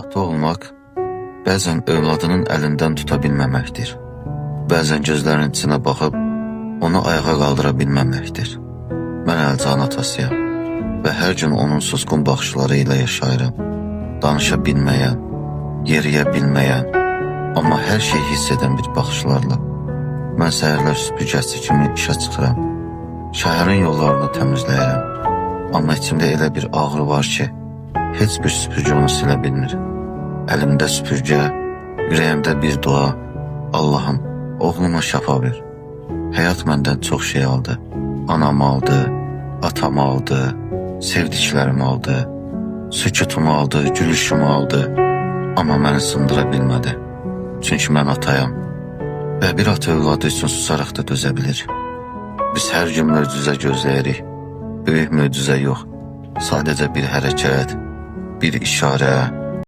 Ata olmaq bəzən övladının əlindən tuta bilməməkdir. Bəzən gözlərinin içinə baxıb onu ayağa qaldıra bilməməkdir. Mən Əlcan atasıyam və hər gün onun susqun baxışları ilə yaşayıram. Danışa bilməyən, yeriyə bilməyən, amma hər şeyi hiss edən bir baxışlarla. Mən səhərlər süpürgəsi kimi işə çıxıram. Şəhərin yollarını təmizləyirəm. Amma içimdə elə bir ağrı var ki, heç bir süpürgə onu silə bilmir. Əlimdə süpürgə, ürəyimdə bir dua. Allahım, oğluma şəfa ver. Həyat məndən çox şey aldı. Anamı aldı, atamı aldı, sevdiklərimi aldı, sükutumu aldı, gülüşümü aldı. Amma məni sındıra bilmədi. Çünki mən atayam və bir ata övladı üçün susaraq da dözə bilir. Biz hər gün möcüzə gözləyirik. Böyük möcüzə yox, sadəcə bir hərəkət, bir işarə,